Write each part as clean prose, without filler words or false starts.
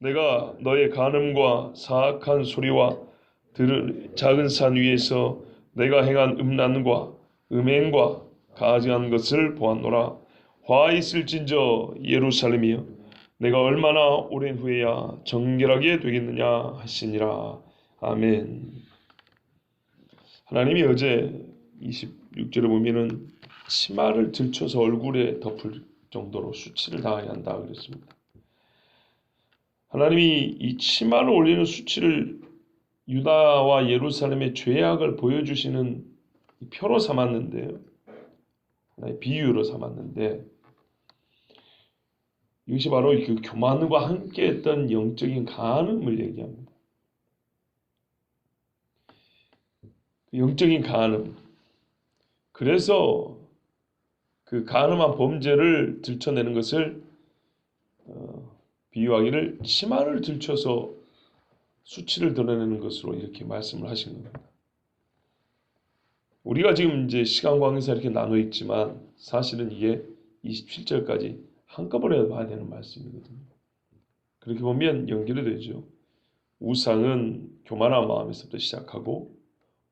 내가 너의 간음과 사악한 소리와 들을 작은 산 위에서 내가 행한 음란과 음행과 가증한 것을 보았노라. 화 있을진저 예루살렘이여, 내가 얼마나 오랜 후에야 정결하게 되겠느냐 하시니라. 아멘. 하나님이 어제 26절에 보면은 치마를 들쳐서 얼굴에 덮을 정도로 수치를 당하게 한다 그랬습니다. 하나님이 이 치마를 올리는 수치를 유다와 예루살렘의 죄악을 보여주시는 표로 삼았는데요. 하나의 비유로 삼았는데, 이것이 바로 그 교만과 함께했던 영적인 간음을 얘기합니다. 영적인 간음. 그래서 그 간음한 범죄를 들춰내는 것을 비유하기를 치마를 들쳐서 수치를 드러내는 것으로 이렇게 말씀을 하신 겁니다. 우리가 지금 이제 시간 관계상 이렇게 나눠 있지만 사실은 이게 27절까지 한꺼번에 봐야 되는 말씀이거든요. 그렇게 보면 연결이 되죠. 우상은 교만한 마음에서부터 시작하고,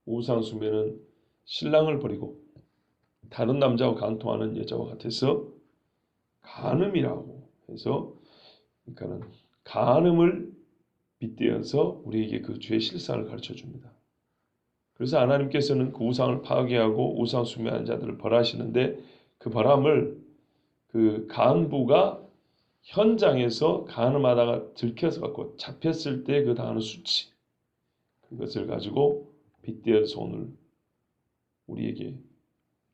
우상 숭배는 신랑을 버리고 다른 남자와 간통하는 여자와 같아서 간음이라고 해서, 그러니까는 간음을 빗대어서 우리에게 그 죄의 실상을 가르쳐 줍니다. 그래서 하나님께서는 그 우상을 파괴하고 우상 숭배하는 자들을 벌하시는데, 그 벌함을 그 간부가 현장에서 간음하다가 들켜서 갖고 잡혔을 때 그 당하는 수치, 그것을 가지고 빗대어서 오늘 우리에게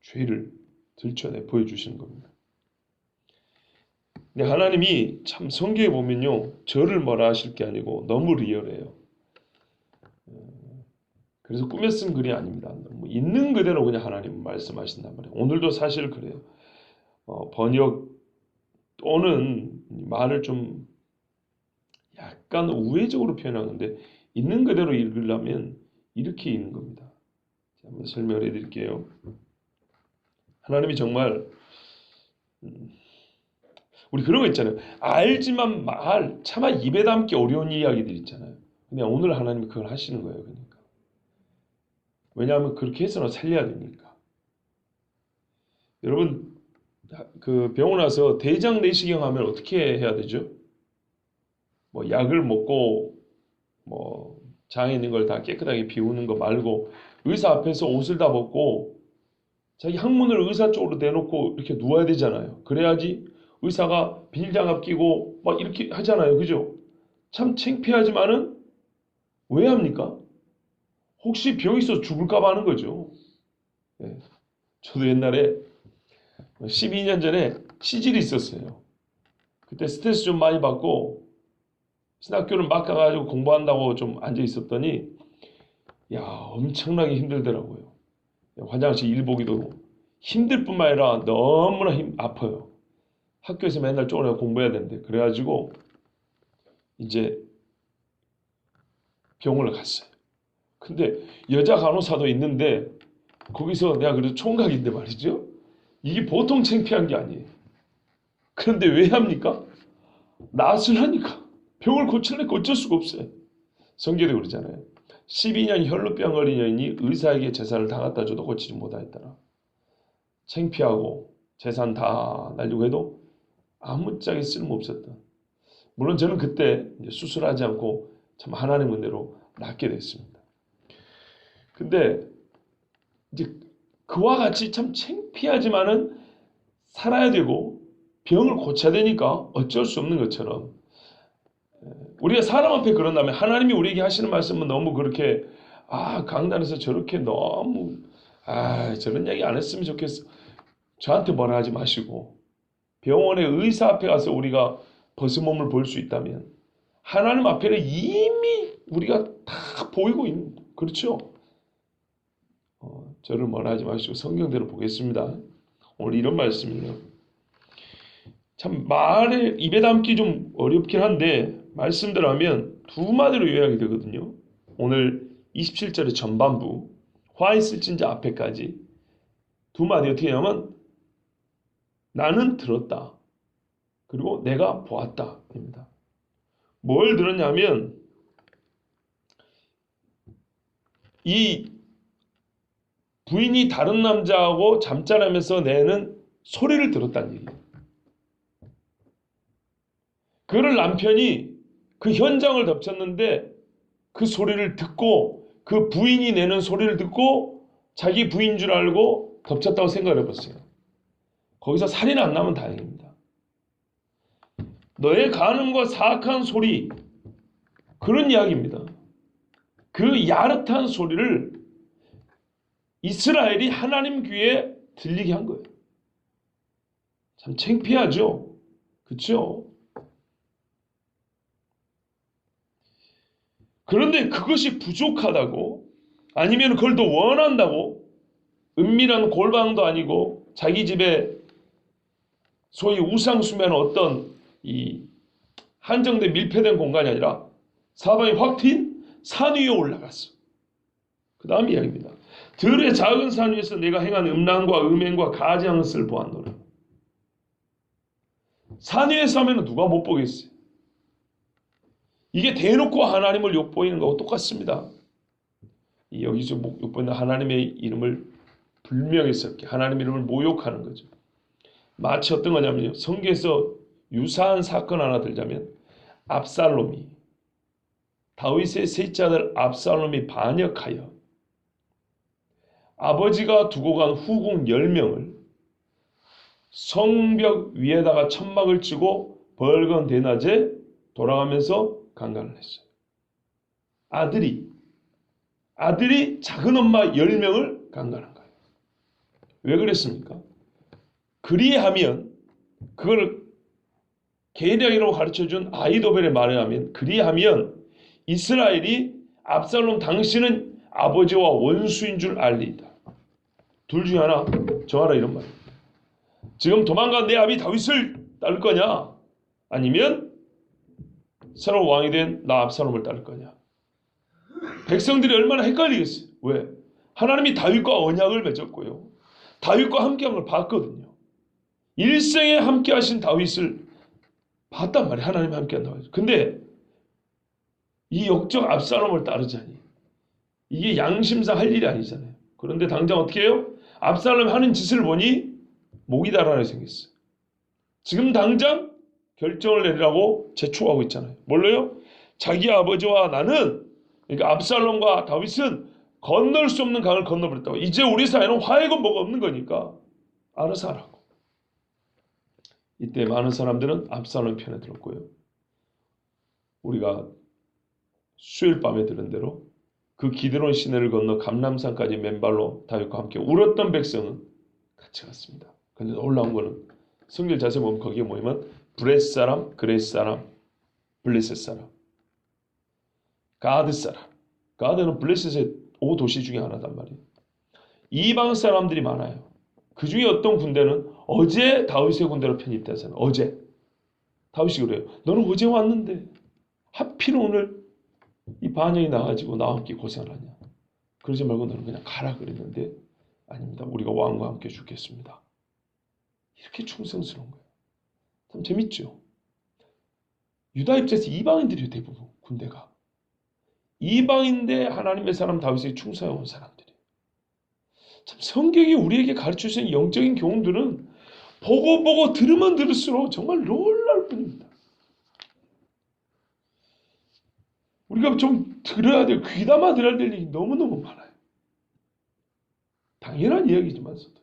죄를 들춰내 보여주시는 겁니다. 근데 하나님이 참 성경에 보면요, 저를 뭐라 하실 게 아니고 너무 리얼해요. 그래서 꾸며 쓴 글이 아닙니다. 있는 그대로 그냥 하나님 말씀하신단 말이에요. 오늘도 사실 그래요. 번역 또는 말을 좀 약간 우회적으로 표현하는데, 있는 그대로 읽으려면 이렇게 읽는 겁니다. 한번 설명을 해드릴게요. 하나님이 정말 우리 그런 거 있잖아요. 알지만 차마 입에 담기 어려운 이야기들 있잖아요. 근데 오늘 하나님이 그걸 하시는 거예요. 그러니까. 왜냐하면 그렇게 해서는 살려야 되니까. 여러분, 그 병원 와서 대장 내시경 하면 어떻게 해야 되죠? 뭐 약을 먹고 뭐 장에 있는 걸 다 깨끗하게 비우는 거 말고, 의사 앞에서 옷을 다 벗고 자기 항문을 의사 쪽으로 내놓고 이렇게 누워야 되잖아요. 그래야지 의사가 비닐장갑 끼고 막 이렇게 하잖아요. 그죠? 참 창피하지만은 왜 합니까? 혹시 병이 있어서 죽을까 봐 하는 거죠. 예. 저도 옛날에 12년 전에 시질이 있었어요. 그때 스트레스 좀 많이 받고 신학교를 막 가가지고 공부한다고 좀 앉아 있었더니, 야, 엄청나게 힘들더라고요. 화장실 일 보기도 힘들 뿐만 아니라 너무나 아파요. 학교에서 맨날 쪼그려 공부해야 되는데, 그래가지고 이제 병원을 갔어요. 근데 여자 간호사도 있는데 거기서 내가 그래도 총각인데 말이죠. 이게 보통 창피한 게 아니에요. 그런데 왜 합니까? 낫을 하니까. 병을 고치려니까 어쩔 수가 없어요. 성경에 그러잖아요. 12년 혈루병 걸린 여인이 의사에게 제사를 다 갖다 줘도 고치지 못하였더라. 창피하고 재산 다 날리고 해도 아무짝에 쓸모없었던. 물론 저는 그때 수술하지 않고 참 하나님 은혜로 낫게 됐습니다. 근데 이제 그와 같이 참 창피하지만은 살아야 되고 병을 고쳐야 되니까 어쩔 수 없는 것처럼, 우리가 사람 앞에 그런다면 하나님이 우리에게 하시는 말씀은 너무 그렇게 강단에서 저렇게 너무 저런 얘기 안 했으면 좋겠어, 저한테 뭐라 하지 마시고, 병원의 의사 앞에 가서 우리가 벗은 몸을 볼 수 있다면 하나님 앞에는 이미 우리가 다 보이고 있는, 그렇죠? 저를 뭐라 하지 마시고 성경대로 보겠습니다. 오늘 이런 말씀이에요. 참 말에 입에 담기 좀 어렵긴 한데 말씀대로 하면 두 마디로 요약이 되거든요. 오늘 27절의 전반부 화 있을진자 앞에까지 두 마디 어떻게 하냐면 나는 들었다, 그리고 내가 보았다 입니다. 뭘 들었냐면 이 부인이 다른 남자하고 잠자라면서 내는 소리를 들었다는 얘기예요. 그를 남편이 그 현장을 덮쳤는데 그 소리를 듣고 그 부인이 내는 소리를 듣고 자기 부인 줄 알고 덮쳤다고 생각을 해봤어요. 거기서 살인 안 나면 다행입니다. 너의 간음과 사악한 소리, 그런 이야기입니다. 그 야릇한 소리를 이스라엘이 하나님 귀에 들리게 한 거예요. 참 창피하죠? 그렇죠? 그런데 그것이 부족하다고, 아니면 그걸 더 원한다고, 은밀한 골방도 아니고 자기 집에 소위 우상숭배하는 어떤 이 한정된 밀폐된 공간이 아니라 사방이 확 휜 산 위에 올라갔어. 그 다음 이야기입니다. 들의 작은 산 위에서 내가 행한 음란과 음행과 가증한 것을 보았노라. 산 위에서 하면 누가 못 보겠어요? 이게 대놓고 하나님을 욕보이는 거하고 똑같습니다. 여기서 욕보이는 하나님의 이름을 불명예스럽게 하나님의 이름을 모욕하는 거죠. 마치 어떤 거냐면요, 성경에서 유사한 사건 하나 들자면 압살롬이, 다윗의 셋째 아들 압살롬이 반역하여 아버지가 두고 간 후궁 10명을 성벽 위에다가 천막을 치고 벌건 대낮에 돌아가면서 강간을 했어요. 아들이 작은 엄마 10명을 강간한 거예요. 왜 그랬습니까? 그리하면, 그걸 계략이라고 가르쳐준 아이도벨의 말에 하면, 그리하면 이스라엘이 압살롬 당신은 아버지와 원수인 줄 알리이다. 둘 중에 하나 정하라, 이런 말이에요. 지금 도망간 내 아비 다윗을 따를 거냐, 아니면 새로 왕이 된 나 압살롬을 따를 거냐. 백성들이 얼마나 헷갈리겠어요. 왜? 하나님이 다윗과 언약을 맺었고요, 다윗과 함께한 걸 봤거든요. 일생에 함께하신 다윗을 봤단 말이에요. 하나님이 함께한다고. 근데 이 역적 압살롬을 따르자니 이게 양심상 할 일이 아니잖아요. 그런데 당장 어떻게 해요? 압살롬이 하는 짓을 보니 목이 달아나 생겼어요. 지금 당장 결정을 내리라고 재촉하고 있잖아요. 뭘로요? 자기 아버지와 나는, 그러니까 압살롬과 다윗은 건널 수 없는 강을 건너버렸다고. 이제 우리 사이에는 화해가 뭐가 없는 거니까 알아서 하라고. 이때 많은 사람들은 압살롬 편에 들었고요, 우리가 수요일 밤에 들은 대로 그 기드론 시내를 건너 감람산까지 맨발로 다윗과 함께 울었던 백성은 같이 갔습니다. 그런데 놀라운 거는 성경 자세히 보면 거기에 뭐냐면 브렛 사람, 그렛 사람, 블레셋 사람, 가드 사람. 가드는 블레셋의 5도시 중에 하나단 말이에요. 이방 사람들이 많아요. 그 중에 어떤 군대는 어제 다윗의 군대로 편입되잖아요. 어제 다윗이 그래요. 너는 어제 왔는데 하필 오늘 이 반역이 나가지고 나와 함께 고생을 하냐. 그러지 말고 너는 그냥 가라 그랬는데, 아닙니다. 우리가 왕과 함께 죽겠습니다. 이렇게 충성스러운 거예요. 참 재밌죠. 유다 입장에서 이방인들이 대부분 군대가 이방인데 하나님의 사람 다윗에게 충성해온 사람들이. 참 성경이 우리에게 가르쳐주신 영적인 교훈들은 보고 들으면 들을수록 정말 놀라울 뿐입니다. 우리가 좀 들어야 될, 귀담아 들어야 될 일이 너무너무 많아요. 당연한 이야기지만서도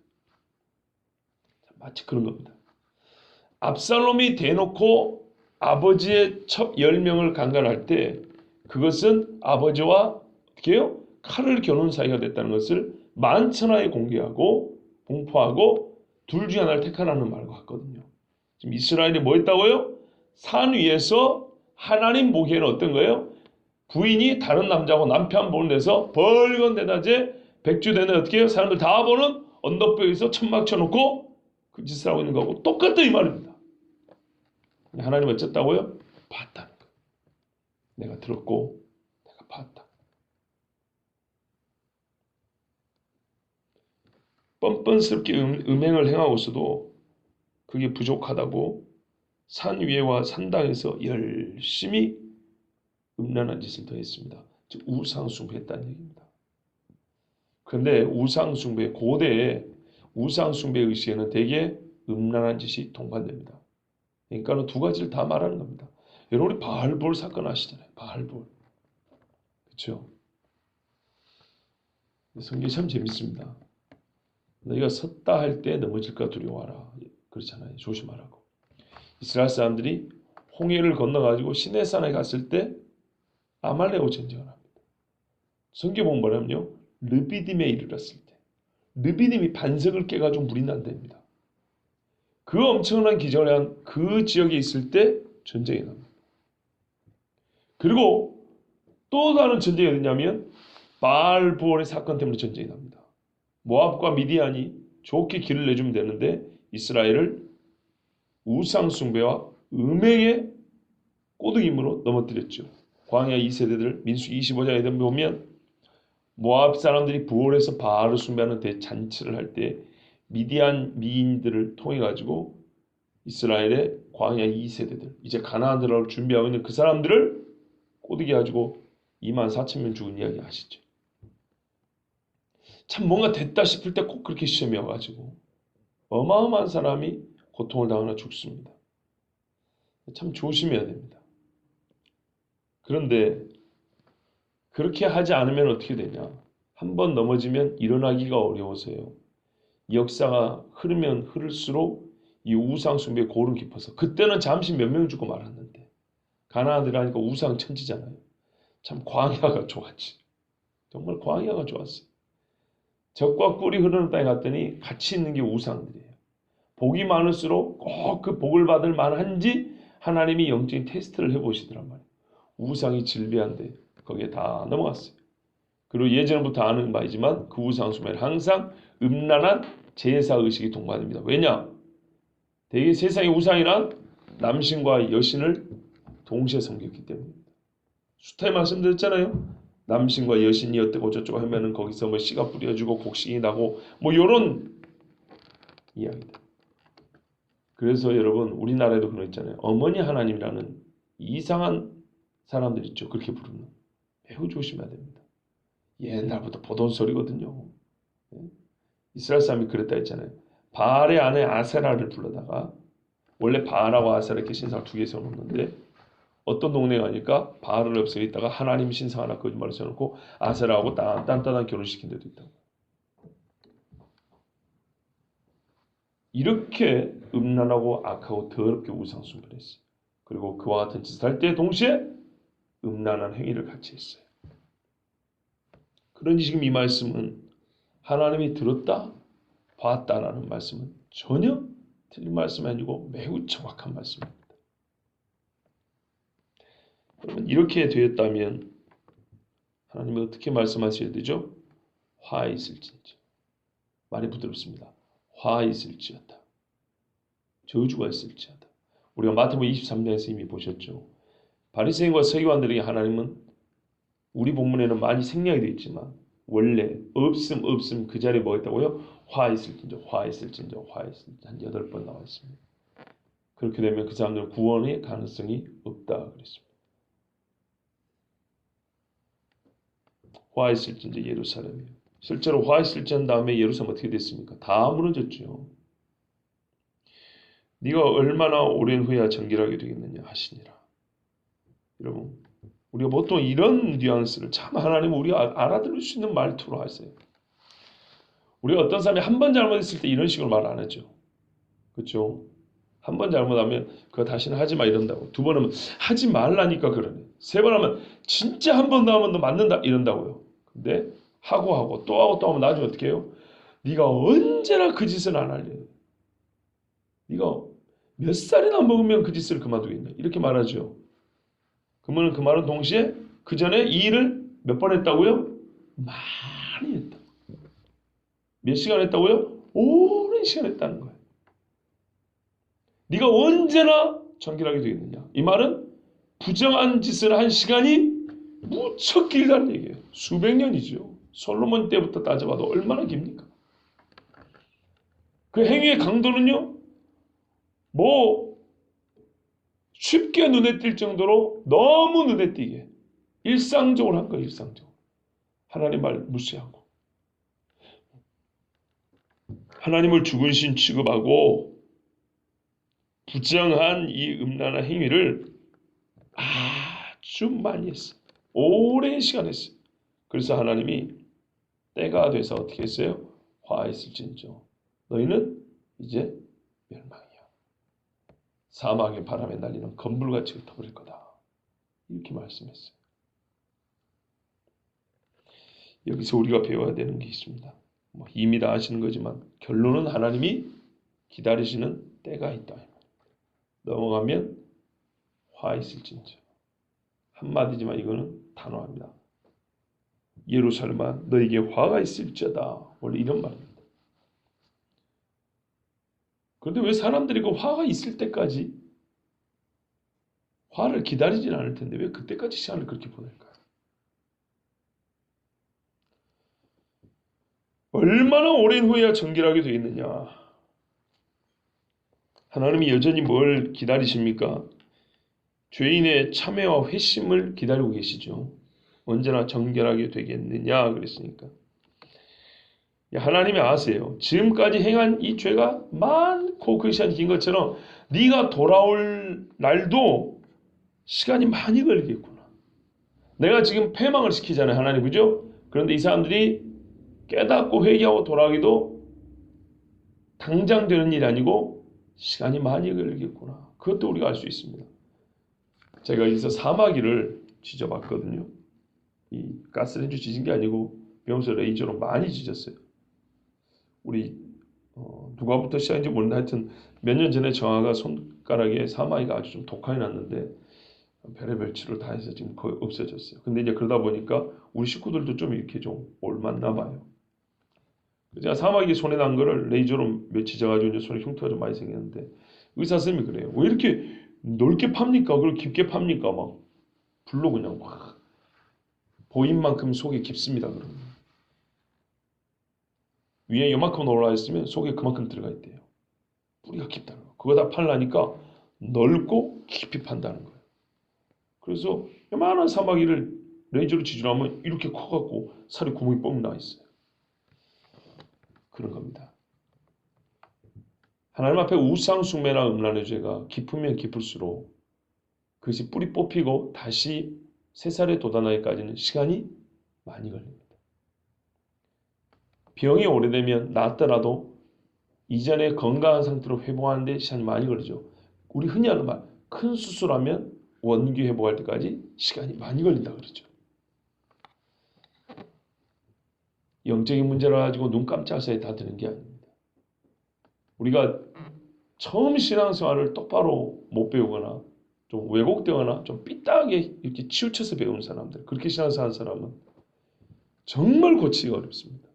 마치 그런 겁니다. 압살롬이 대놓고 아버지의 첩 10명을 강간할 때 그것은 아버지와 어떻게 해요? 칼을 겨눈 사이가 됐다는 것을 만천하에 공개하고 공포하고 둘 중에 하나를 택하라는 말과 같거든요. 지금 이스라엘이 뭐 했다고요? 산 위에서 하나님 보기에는 어떤 거예요? 부인이 다른 남자하고 남편 보는 데서 벌건 대낮에 백주대낮에 어떻게 해요? 사람들 다 보는 언덕벽에서 천막 쳐놓고 그 짓을 하고 있는 거하고 똑같다 이 말입니다. 하나님 어쨌다고요? 봤다는 거예요. 내가 들었고 내가 봤다. 뻔뻔스럽게 음행을 행하고서도 그게 부족하다고 산 위에와 산당에서 열심히 음란한 짓을 더했습니다. 즉 우상숭배했다는 얘기입니다. 그런데 우상숭배, 고대의 우상숭배 의식에는 대개 음란한 짓이 동반됩니다. 그러니까 두 가지를 다 말하는 겁니다. 여러분 우리 바알볼 사건 아시잖아요. 바알볼. 그렇죠? 성경이 참 재밌습니다. 너희가 섰다 할 때 넘어질까 두려워하라. 그렇잖아요. 조심하라고. 이스라엘 사람들이 홍해를 건너가지고 시내산에 갔을 때 아말렉하고 전쟁을 합니다. 성경 보면 뭐냐면요. 르비딤에 이르렀을 때 르비딤이 반석을 깨가지고 물이 난답니다. 그 엄청난 기적을 한 그 지역에 있을 때 전쟁이 납니다. 그리고 또 다른 전쟁이 어디냐면 바알부올의 사건 때문에 전쟁이 납니다. 모압과 미디안이 좋게 길을 내주면 되는데 이스라엘을 우상숭배와 음행의 꼬드김으로 넘어뜨렸죠. 광야 2세대들 민수기 25장에 보면 모압 사람들이 부올에서 바알을 숭배하는 대잔치를 할 때 미디안 미인들을 통해 가지고 이스라엘의 광야 2세대들 이제 가나안 들어갈 준비하고 있는 그 사람들을 꼬드게 가지고 24,000명 죽은 이야기 아시죠? 참 뭔가 됐다 싶을 때 꼭 그렇게 시험이 와가지고 어마어마한 사람이 고통을 당하나 죽습니다. 참 조심해야 됩니다. 그런데 그렇게 하지 않으면 어떻게 되냐? 한 번 넘어지면 일어나기가 어려워서요. 역사가 흐르면 흐를수록 이 우상 숭배의 고름 깊어서 그때는 잠시 몇 명 죽고 말았는데 가나안 들어가니까 우상 천지잖아요. 참 광야가 좋았지. 정말 광야가 좋았어요. 젖과 꿀이 흐르는 땅에 갔더니 같이 있는 게 우상들이에요. 복이 많을수록 꼭 그 복을 받을 만한지 하나님이 영적인 테스트를 해보시더란 말이에요. 우상이 질비한데 거기에 다 넘어갔어요. 그리고 예전부터 아는 바이지만 그 우상 숭배는 항상 음란한 제사의식이 동반됩니다. 왜냐? 대개 세상의 우상이란 남신과 여신을 동시에 섬겼기 때문입니다. 수타에 말씀드렸잖아요. 남신과 여신이 어떻고 저쩌고 하면은 거기서 뭐 씨가 뿌려지고 곡식이 나고 뭐 요런 이야기들. 그래서 여러분 우리나라에도 그런 있잖아요. 어머니 하나님이라는 이상한 사람들 있죠. 그렇게 부르는. 매우 조심해야 됩니다. 옛날부터 보던 소리거든요. 이스라엘 사람이 그랬다 했잖아요. 바알의 아내 아세라를 불러다가 원래 바알하고 아세라 이렇게 신상 두 개 세워놓는데 어떤 동네 가니까 바알을 없애있다가 하나님 신상 하나 거짓말을 세워놓고 아세라하고 딴딴한 결혼시킨 데도 있다고. 이렇게 음란하고 악하고 더럽게 우상 숭배를 했어요. 그리고 그와 같은 짓을 할 때 동시에 음란한 행위를 같이 했어요. 그러니 지금 이 말씀은 하나님이 들었다, 봤다라는 말씀은 전혀 틀린 말씀이 아니고 매우 정확한 말씀입니다. 그러면 이렇게 되었다면 하나님은 어떻게 말씀하셔야 되죠? 화 있을지어다. 말이 부드럽습니다. 화 있을지어다. 저주가 있을지어다. 우리가 마태복음 23장에서 이미 보셨죠. 바리새인과 서기관들에게 하나님은 우리 본문에는 많이 생략이 되어 있지만 원래 없음 그 자리에 뭐 있다고요? 화 있을진저 한 8번 나와 있습니다. 그렇게 되면 그 사람들은 구원의 가능성이 없다 그랬습니다. 화 있을진저 예루살렘이요. 실제로 화 있을진 다음에 예루살렘 어떻게 됐습니까? 다 무너졌죠. 네가 얼마나 오랜 후에야 정결하게 되겠느냐 하시니라. 여러분 우리가 보통 이런 뉘앙스를 참 하나님은 우리가 알아들을 수 있는 말투로 하세요. 우리가 어떤 사람이 한 번 잘못했을 때 이런 식으로 말 안 하죠. 그렇죠? 한 번 잘못하면 그거 다시는 하지 마 이런다고. 두 번 하면 하지 말라니까 그러네. 세 번 하면 진짜 한 번 더 하면 너 맞는다 이런다고요. 근데 하고 또 하면 나중에 어떻게 해요? 네가 언제나 그 짓을 안 할래. 네가 몇 살이나 먹으면 그 짓을 그만두겠냐. 이렇게 말하죠. 그러면 그 말은 동시에 그 전에 이 일을 몇 번 했다고요? 많이 했다. 몇 시간 했다고요? 오랜 시간 했다는 거예요. 네가 언제나 정결하게 되겠느냐. 이 말은 부정한 짓을 한 시간이 무척 길다는 얘기예요. 수백 년이죠. 솔로몬 때부터 따져봐도 얼마나 깁니까? 그 행위의 강도는요. 뭐 쉽게 눈에 띌 정도로 너무 눈에 띄게 일상적으로 한 거예요. 일상적으로. 하나님 말 무시하고 하나님을 죽은 신 취급하고 부정한 이 음란한 행위를 아주 많이 했어요. 오랜 시간 했어요. 그래서 하나님이 때가 돼서 어떻게 했어요? 화했을진저 너희는 이제 멸망이야. 사막의 바람에 날리는 건불같이 흩어버릴 거다. 이렇게 말씀했어요. 여기서 우리가 배워야 되는 게 있습니다. 이미 다 아시는 거지만 결론은 하나님이 기다리시는 때가 있다. 넘어가면 화 있을진저. 한마디지만 이거는 단호합니다. 예루살렘아 너에게 화가 있을지어다. 원래 이런 말입니다. 그런데 왜 사람들이 그 화가 있을 때까지 화를 기다리진 않을 텐데 왜 그때까지 시간을 그렇게 보낼까요? 얼마나 오랜 후에야 정결하게 되겠느냐. 하나님이 여전히 뭘 기다리십니까? 죄인의 참회와 회심을 기다리고 계시죠. 언제나 정결하게 되겠느냐 그랬으니까. 하나님이 아세요. 지금까지 행한 이 죄가 많고 그 시간이 긴 것처럼 네가 돌아올 날도 시간이 많이 걸리겠구나. 내가 지금 패망을 시키잖아요. 하나님 그죠? 그런데 이 사람들이 깨닫고 회개하고 돌아가기도 당장 되는 일이 아니고 시간이 많이 걸리겠구나. 그것도 우리가 알 수 있습니다. 제가 여기서 사마귀를 지져봤거든요. 이 가스렌지 지진 게 아니고 병원에서 레이저로 많이 지졌어요. 우리 누가부터 시작인지 모르는데 하여튼 몇 년 전에 정아가 손가락에 사마귀가 아주 좀 독하게 났는데 별의별 치료를 다 해서 지금 거의 없어졌어요. 근데 이제 그러다 보니까 우리 식구들도 좀 이렇게 좀 올맞나 봐요. 제가 사마귀 손에 난 거를 레이저로 몇 지져가지고 이제 손에 흉터가 좀 많이 생겼는데 의사 선생님이 그래요. 왜 이렇게 넓게 팝니까? 그걸 깊게 팝니까? 막 불로 그냥 확 보인 만큼 속이 깊습니다. 그러면 위에 요만큼 올라와 있으면 속에 그만큼 들어가 있대요. 뿌리가 깊다는 거. 그거 다 팔라니까 넓고 깊이 판다는 거예요. 그래서 요만한 사마귀를 레이저로 지지하면 이렇게 커갖고 살이 구멍이 뻥 나 있어요. 그런 겁니다. 하나님 앞에 우상숭배나 음란의 죄가 깊으면 깊을수록 그것이 뿌리 뽑히고 다시 새살에 돋아나기까지는 시간이 많이 걸립니다. 병이 오래되면 낫더라도 이전에 건강한 상태로 회복하는 데 시간이 많이 걸리죠. 우리 흔히 하는 말, 큰 수술하면 원기 회복할 때까지 시간이 많이 걸린다 그러죠. 영적인 문제를 가지고 눈 깜짝 사이에 다 되는 게 아닙니다. 우리가 처음 신앙생활을 똑바로 못 배우거나 좀 왜곡되거나 좀 삐딱하게 이렇게 치우쳐서 배우는 사람들, 그렇게 신앙생활 하는 사람은 정말 고치기가 어렵습니다.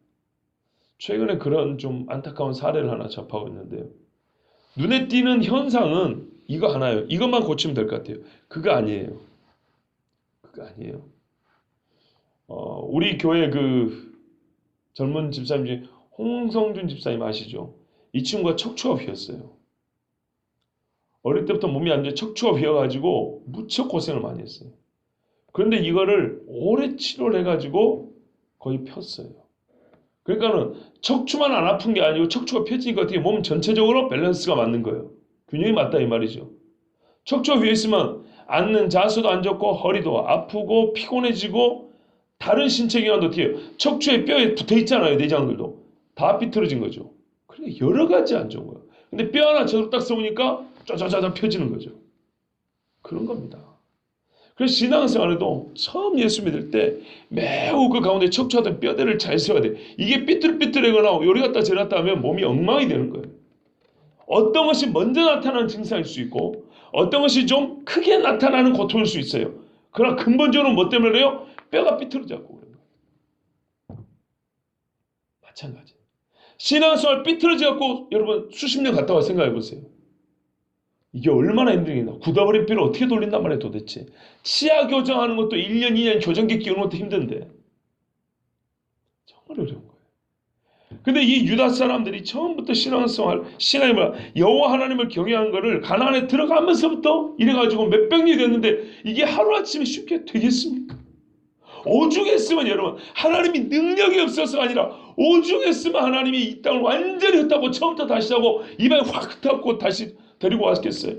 최근에 그런 좀 안타까운 사례를 하나 접하고 있는데요. 눈에 띄는 현상은 이거 하나예요. 이것만 고치면 될 것 같아요. 그거 아니에요. 그거 아니에요. 우리 교회 그 젊은 집사님 중에 홍성준 집사님 아시죠? 이 친구가 척추가 휘었어요. 어릴 때부터 몸이 안 좋아 척추가 휘어가지고 무척 고생을 많이 했어요. 그런데 이거를 오래 치료를 해가지고 거의 폈어요. 그러니까는 척추만 안 아픈 게 아니고 척추가 펴지니까 어떻게 몸 전체적으로 밸런스가 맞는 거예요. 균형이 맞다 이 말이죠. 척추가 휘어있으면 앉는 자세도 안 좋고 허리도 아프고 피곤해지고 다른 신체 기관도 어떻게 해요? 척추에 뼈에 붙어있잖아요. 내장들도. 다 삐뚤어진 거죠. 그러니까 여러 가지 안 좋은 거예요. 근데 뼈 하나 저렇게 딱 세우니까 짜자자자 펴지는 거죠. 그런 겁니다. 그래서 신앙생활에도 처음 예수 믿을 때 매우 그 가운데 척추하던 뼈대를 잘 세워야 돼. 이게 삐뚤삐뚤하거나 요리 갔다 저리 갔다 하면 몸이 엉망이 되는 거예요. 어떤 것이 먼저 나타나는 증상일 수 있고 어떤 것이 좀 크게 나타나는 고통일 수 있어요. 그러나 근본적으로 뭐 때문에 그래요? 뼈가 삐뚤어졌고 그런 거예요. 마찬가지. 신앙생활 삐뚤어져갖고 여러분 수십 년 갔다 와 생각해 보세요. 이게 얼마나 힘들겠나. 굳어버린 뼈를 어떻게 돌린단 말이에요 도대체. 치아 교정하는 것도 1년 2년 교정기 끼우는 것도 힘든데 정말 어려운 거예요. 근데 이 유다 사람들이 처음부터 신앙생활, 신앙이 뭐야? 여호와 하나님을 경외한 거를 가나안에 들어가면서부터 이래가지고 몇백 년이 됐는데 이게 하루아침에 쉽게 되겠습니까? 오죽했으면 여러분 하나님이 능력이 없어서가 아니라 오죽했으면 하나님이 이 땅을 완전히 흩다고 처음부터 다시 하고 입에 확 흩었고 다시 데리고 왔겠어요?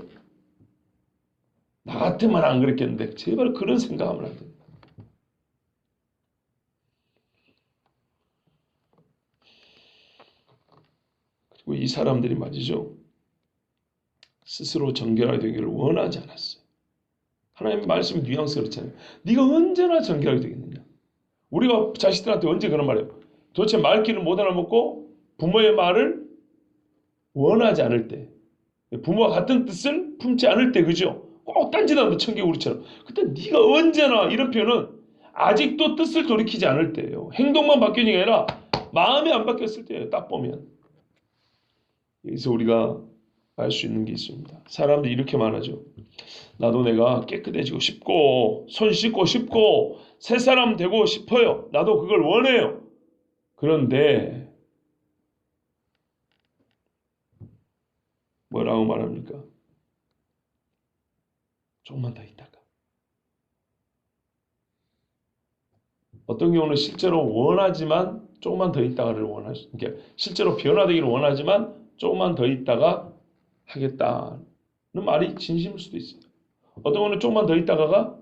나 같으면 안 그랬겠는데 제발 그런 생각하면 안 됩니다. 그리고 이 사람들이 말이죠. 스스로 정결하게 되기를 원하지 않았어요. 하나님의 말씀이 뉘앙스가 그렇잖아요. 네가 언제나 정결하게 되겠느냐. 우리가 자식들한테 언제 그런 말해요. 도대체 말귀를 못 알아먹고 부모의 말을 원하지 않을 때, 부모와 같은 뜻을 품지 않을 때, 그죠? 꼭 딴짓한다 청개구리처럼. 그때 네가 언제나 이런 표현은 아직도 뜻을 돌이키지 않을 때예요. 행동만 바뀌는 게 아니라 마음이 안 바뀌었을 때예요. 딱 보면. 여기서 우리가 알 수 있는 게 있습니다. 사람들이 이렇게 말하죠. 나도 내가 깨끗해지고 싶고 손 씻고 싶고 새 사람 되고 싶어요. 나도 그걸 원해요. 그런데 뭐라고 말합니까? 조금만 더 있다가. 어떤 경우는 실제로 원하지만 조금만 더 있다가를 원하시, 그러니까 실제로 변화되기를 원하지만 조금만 더 있다가 하겠다는 말이 진심일 수도 있어요. 어떤 경우는 조금만 더 있다가가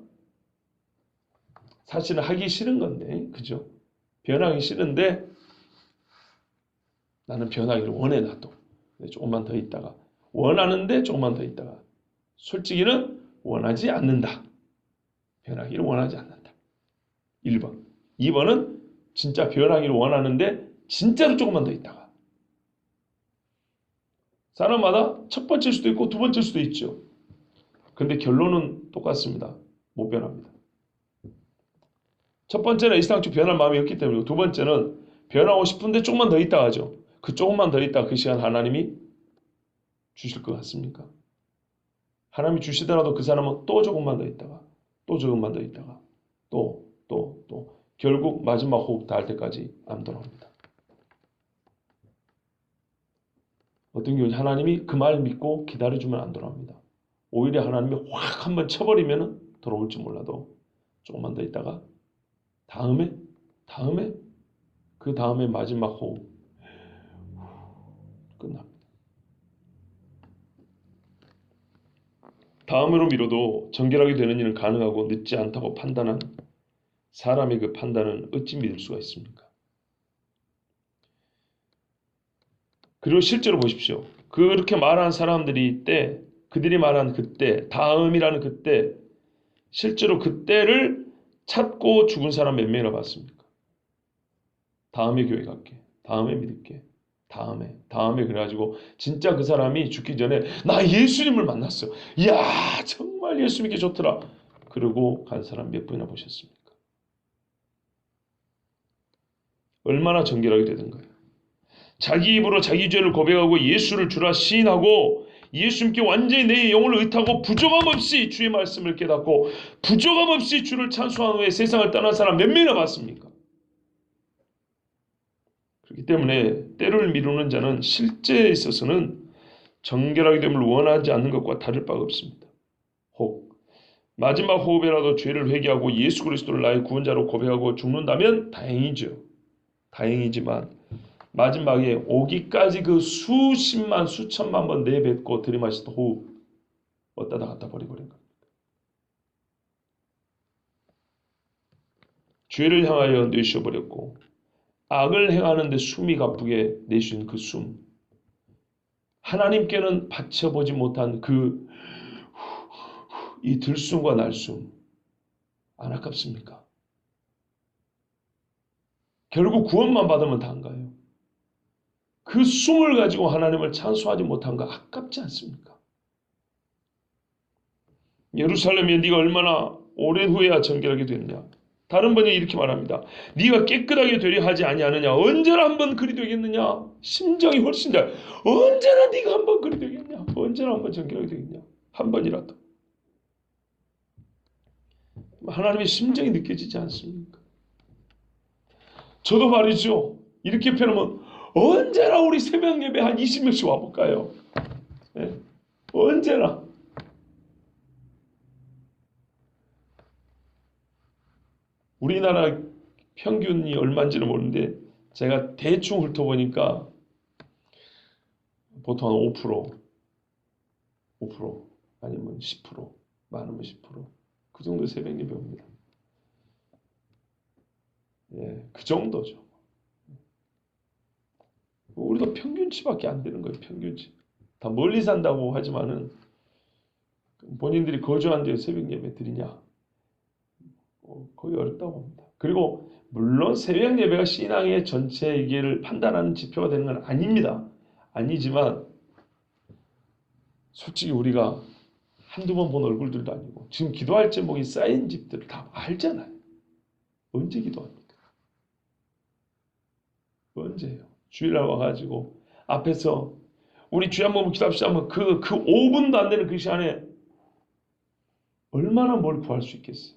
사실은 하기 싫은 건데, 그죠? 변하기 싫은데 나는 변하기를 원해 놔도 조금만 더 있다가 원하는데 조금만 더 있다가 솔직히는 원하지 않는다. 변하기를 원하지 않는다. 1번. 2번은 진짜 변하기를 원하는데 진짜로 조금만 더 있다가. 사람마다 첫 번째일 수도 있고 두 번째일 수도 있죠. 근데 결론은 똑같습니다. 못 변합니다. 첫 번째는 일상적 변할 마음이 없기 때문이고 두 번째는 변하고 싶은데 조금만 더 있다가 하죠. 그 조금만 더 있다가 그 시간 하나님이 주실 것 같습니까? 하나님이 주시더라도 그 사람은 또 조금만 더 있다가 또 조금만 더 있다가 또 결국 마지막 호흡 닿을 때까지 안 돌아옵니다. 어떤 경우 하나님이 그 말 믿고 기다려주면 안 돌아옵니다. 오히려 하나님이 확 한번 쳐버리면 돌아올지 몰라도 조금만 더 있다가 다음에 그 다음에 마지막 호흡 끝납니다. 다음으로 미뤄도 정결하게 되는 일은 가능하고 늦지 않다고 판단한 사람의 그 판단은 어찌 믿을 수가 있습니까? 그리고 실제로 보십시오. 그렇게 말한 사람들이 때, 그들이 말한 그때, 다음이라는 그때, 실제로 그때를 찾고 죽은 사람 몇 명이나 봤습니까? 다음에 교회 갈게, 다음에 믿을게, 다음에 그래가지고 진짜 그 사람이 죽기 전에 나 예수님을 만났어. 이야 정말 예수 믿기 좋더라. 그러고 간 사람 몇 분이나 보셨습니까? 얼마나 정결하게 되던가요? 자기 입으로 자기 죄를 고백하고 예수를 주라 시인하고 예수님께 완전히 내 영혼을 의탁하고 부족함 없이 주의 말씀을 깨닫고 부족함 없이 주를 찬송한 후에 세상을 떠난 사람 몇 명이나 봤습니까? 그렇기 때문에 때를 미루는 자는 실제에 있어서는 정결하게 됨을 원하지 않는 것과 다를 바가 없습니다. 혹 마지막 호흡에라도 죄를 회개하고 예수 그리스도를 나의 구원자로 고백하고 죽는다면 다행이죠. 다행이지만 마지막에 오기까지 그 수십만 수천만 번 내뱉고 들이마시던 호흡 어디다 갖다 버려버린 겁니다. 죄를 향하여 내쉬어버렸고 악을 행하는 데 숨이 가쁘게 내쉬는 그 숨, 하나님께는 바쳐보지 못한 그 이 들숨과 날숨 안 아깝습니까? 결국 구원만 받으면 다인가요? 그 숨을 가지고 하나님을 찬송하지 못한 거 아깝지 않습니까? 예루살렘에 네가 얼마나 오랜 후에야 정결하게 됐냐? 다른 번역이 이렇게 말합니다. 네가 깨끗하게 되려 하지 아니하느냐? 언제나 한번 그리 되겠느냐? 심정이 훨씬 잘. 언제나 네가 한번 그리 되겠냐? 언제나 한번 정결하게 되겠냐? 한 번이라도. 하나님의 심정이 느껴지지 않습니까? 저도 말이죠. 이렇게 표현하면 언제나 우리 새벽 예배 한 20명씩 와볼까요? 네? 언제나. 우리나라 평균이 얼마인지는 모르는데 제가 대충 훑어보니까 보통 한 5% 아니면 10%, 많으면 10%그 정도 새벽 예배 옵니다. 예, 그 정도죠. 우리도 평균치밖에 안 되는 거예요. 평균치. 다 멀리 산다고 하지만은 본인들이 거주한 데에 새벽 예배 드리냐? 거의 어렵다고 봅니다. 그리고 물론 새벽 예배가 신앙의 전체 이게를 판단하는 지표가 되는 건 아닙니다. 아니지만 솔직히 우리가 한두 번 본 얼굴들도 아니고 지금 기도할 제목이 쌓인 집들을 다 알잖아요. 언제 기도합니까? 언제예요? 주일날 와가지고 앞에서 우리 주여 한번 기도합시다 하면 그 5분도 안 되는 그 시간에 얼마나 뭘 구할 수 있겠어요?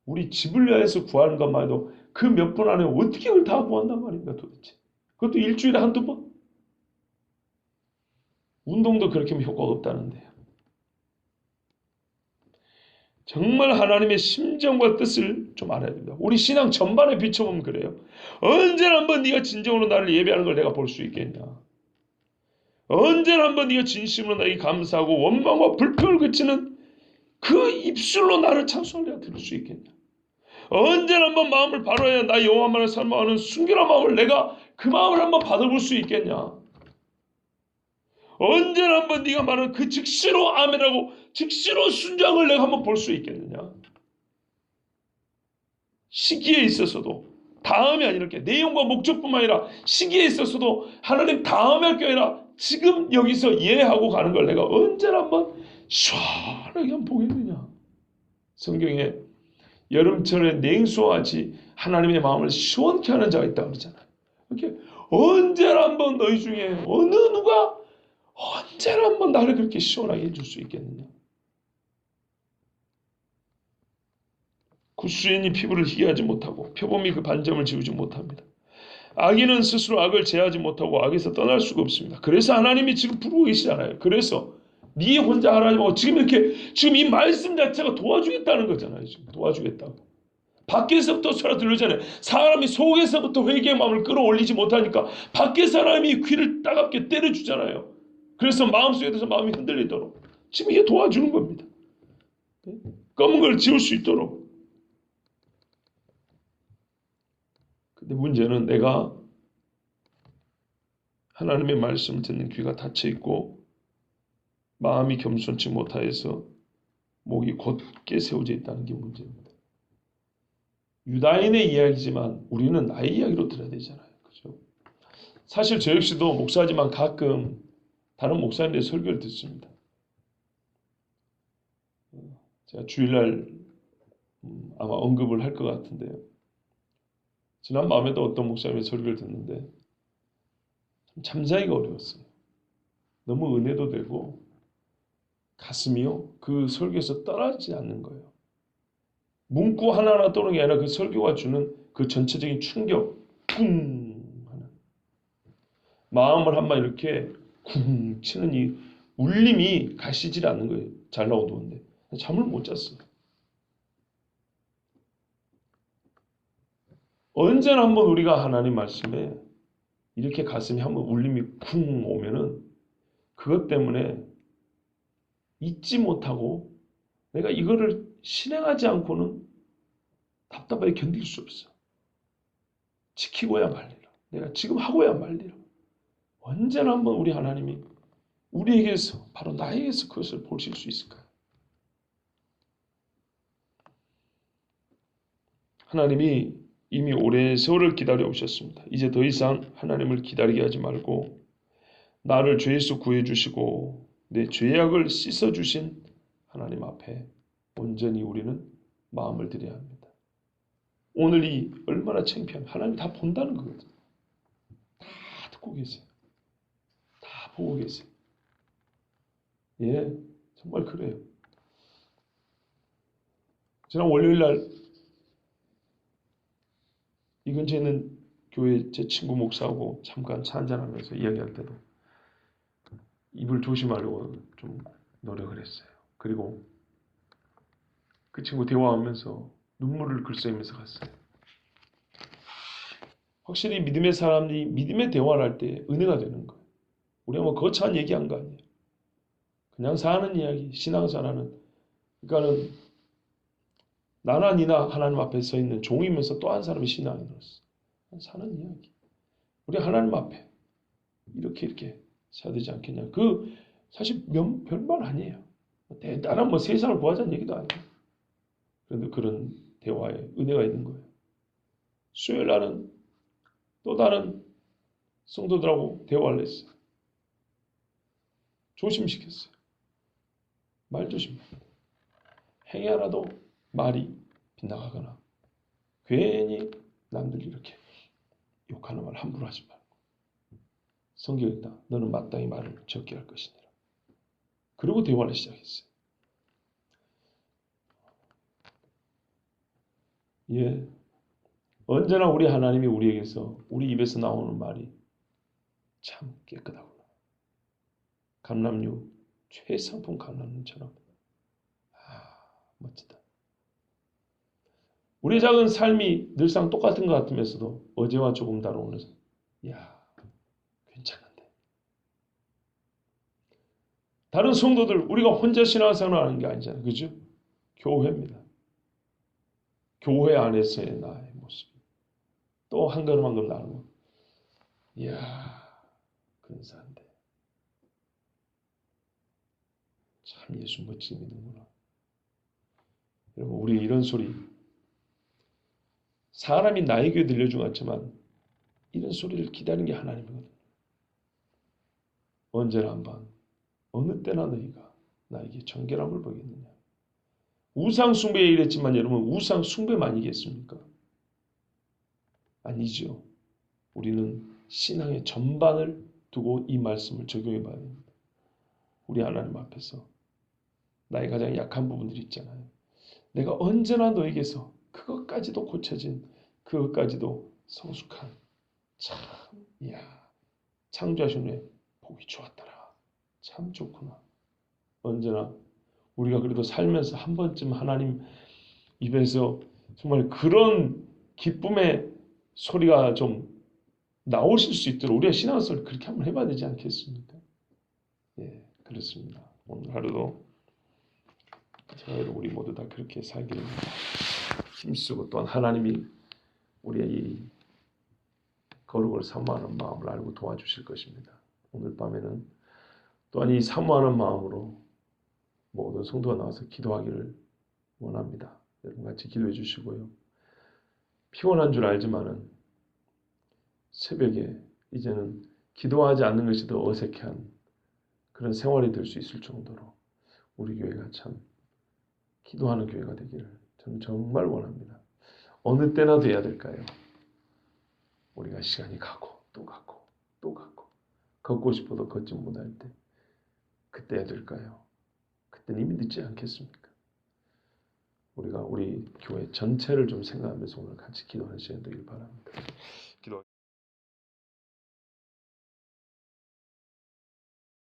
우리 집을 위해서 구하는 것만 해도 그 몇 분 안에 어떻게 그걸 다 구한단 말입니까 도대체? 그것도 일주일에 한두 번? 운동도 그렇게 하면 효과가 없다는데요. 정말 하나님의 심정과 뜻을 좀 알아야 됩니다. 우리 신앙 전반에 비춰보면 그래요. 언제나 한번 네가 진정으로 나를 예배하는 걸 내가 볼 수 있겠냐? 언제나 한번 네가 진심으로 나에게 감사하고 원망과 불평을 그치는 그 입술로 나를 찬송을 내가 들을 수 있겠냐? 언제나 한번 마음을 바로해야 나 여호와만을 사모하는 순결한 마음을 내가 그 마음을 한번 받아볼 수 있겠냐? 언제나 한번 네가 말하는 그 즉시로 아멘하고 즉시로 순종을 내가 한번 볼 수 있겠느냐? 시기에 있어서도 다음이 아니라 내용과 목적뿐만 아니라 시기에 있어서도 하나님 다음에 할 게 아니라 지금 여기서 예하고 가는 걸 내가 언제나 한번 시원하게 한번 보겠느냐? 성경에 여름철에 냉수와같이 하나님의 마음을 시원케 하는 자가 있다고 그러잖아요. 이렇게 언제나 한번 너희 중에 어느 누가 언제나 한번 나를 그렇게 시원하게 해줄 수 있겠느냐? 구수인이 피부를 희게 하지 못하고 표범이 그 반점을 지우지 못합니다. 악인은 스스로 악을 제하지 못하고 악에서 떠날 수가 없습니다. 그래서 하나님이 지금 부르고 계시잖아요. 그래서 네 혼자 하라지 말고 지금 이렇게 지금 이 말씀 자체가 도와주겠다는 거잖아요. 지금 도와주겠다고. 밖에서부터 소리가 들리잖아요. 사람이 속에서부터 회개의 마음을 끌어올리지 못하니까 밖에 사람이 귀를 따갑게 때려주잖아요. 그래서 마음속에 대해서 마음이 흔들리도록 지금 이게 도와주는 겁니다. 검은 걸 지울 수 있도록. 근데 문제는 내가 하나님의 말씀을 듣는 귀가 닫혀 있고 마음이 겸손치 못하여서 목이 곧게 세워져 있다는 게 문제입니다. 유다인의 이야기지만 우리는 나의 이야기로 들어야 되잖아요. 그죠? 사실 저 역시도 목사지만 가끔 다른 목사님의 설교를 듣습니다. 제가 주일날 아마 언급을 할 것 같은데요. 지난 밤에도 어떤 목사님의 설교를 듣는데 참자기가 어려웠어요. 너무 은혜도 되고 가슴이요 그 설교에서 떠나지 않는 거예요. 문구 하나하나 떠오르는 게 아니라 그 설교가 주는 그 전체적인 충격, 쿵 하는 마음을 한번 이렇게 쿵 치는 이 울림이 가시질 않는 거예요. 잘 나오던데 잠을 못 잤어요. 언제나 한번 우리가 하나님 말씀에 이렇게 가슴이 한번 울림이 쿵 오면은 그것 때문에 잊지 못하고 내가 이거를 실행하지 않고는 답답하게 견딜 수 없어. 지키고야 말리라. 내가 지금 하고야 말리라. 언제나 한번 우리 하나님이 우리에게서 바로 나에게서 그것을 보실 수 있을까요? 하나님이 이미 오랜 세월을 기다려 오셨습니다. 이제 더 이상 하나님을 기다리게 하지 말고 나를 죄에서 구해주시고 내 죄악을 씻어주신 하나님 앞에 온전히 우리는 마음을 드려야 합니다. 오늘 이 얼마나 창피한 하나님이 다 본다는 거거든요. 다 듣고 계세요. 다 보고 계세요. 예, 정말 그래요. 지난 월요일날 이 근처에 있는 교회 제 친구 목사하고 잠깐 차 한잔하면서 이야기할 때도 입을 조심하려고 좀 노력을 했어요. 그리고 그 친구 대화하면서 눈물을 글썽이면서 갔어요. 확실히 믿음의 사람이 믿음의 대화를 할 때 은혜가 되는 거예요. 우리가 뭐 거창한 얘기한 거 아니에요. 그냥 사는 이야기, 신앙생활하는. 그러니까는 나나 니나 하나님 앞에 서 있는 종이면서 또 한 사람의 신앙인으로서 사는 이야기. 우리 하나님 앞에 이렇게 해야 되지 않겠냐. 그 사실 별말 아니에요. 대단한 뭐 세상을 구하자는 얘기도 아니에요. 그런데 그런 대화에 은혜가 있는 거예요. 수요일 날은 또 다른 성도들하고 대화를 했어요. 조심시켰어요. 말 조심해야 돼. 행위 하나도 말이 빗나가거나 괜히 남들 이렇게 욕하는 말 함부로 하지 말고 성경에 있다. 너는 마땅히 말을 적게 할 것이니라. 그리고 대화를 시작했어요. 예, 언제나 우리 하나님이 우리에게서 우리 입에서 나오는 말이 참 깨끗하구나. 감람류 최상품 감람류처럼 멋지다. 우리 작은 삶이 늘상 똑같은 것 같으면서도 어제와 조금 다른 야 괜찮은데. 다른 성도들 우리가 혼자 신앙생활을 하는 게 아니잖아요. 그죠? 교회입니다. 교회 안에서의 나의 모습. 또 한 걸음 한 걸음 나누고 이야 근사한데. 참 예수 멋지게 믿는구나. 여러분 우리 이런 소리 사람이 나에게 들려준 것 같지만 이런 소리를 기다리는 게 하나님이거든요. 언제나 한번 어느 때나 너희가 나에게 정결함을 보이겠느냐. 우상 숭배에 이랬지만 여러분 우상 숭배만이겠습니까? 아니죠. 우리는 신앙의 전반을 두고 이 말씀을 적용해 봐야 됩니다. 우리 하나님 앞에서 나의 가장 약한 부분들이 있잖아요. 내가 언제나 너에게서 그것까지도 고쳐진 그것까지도 성숙한 참 이야 창조하신 후에 보기 좋았더라. 참 좋구나. 언제나 우리가 그래도 살면서 한 번쯤 하나님 입에서 정말 그런 기쁨의 소리가 좀 나오실 수 있도록 우리가 신앙생활을 그렇게 한번 해봐야 되지 않겠습니까? 예, 그렇습니다. 오늘 하루도 저와 우리 모두 다 그렇게 살기를 힘쓰고 또한 하나님이 우리의 이 거룩을 사모하는 마음을 알고 도와주실 것입니다. 오늘 밤에는 또한 이 사모하는 마음으로 모든 성도가 나와서 기도하기를 원합니다. 여러분 같이 기도해 주시고요. 피곤한 줄 알지만은 새벽에 이제는 기도하지 않는 것이 더 어색한 그런 생활이 될 수 있을 정도로 우리 교회가 참 기도하는 교회가 되기를 저는 정말 원합니다. 어느 때나 돼야 될까요? 우리가 시간이 가고 또 가고 또 가고 걷고 싶어도 걷지 못할 때 그때야 될까요? 그때는 이미 늦지 않겠습니까? 우리가 우리 교회 전체를 좀 생각하면서 오늘 같이 기도하는 시간 되길 바랍니다. 기도.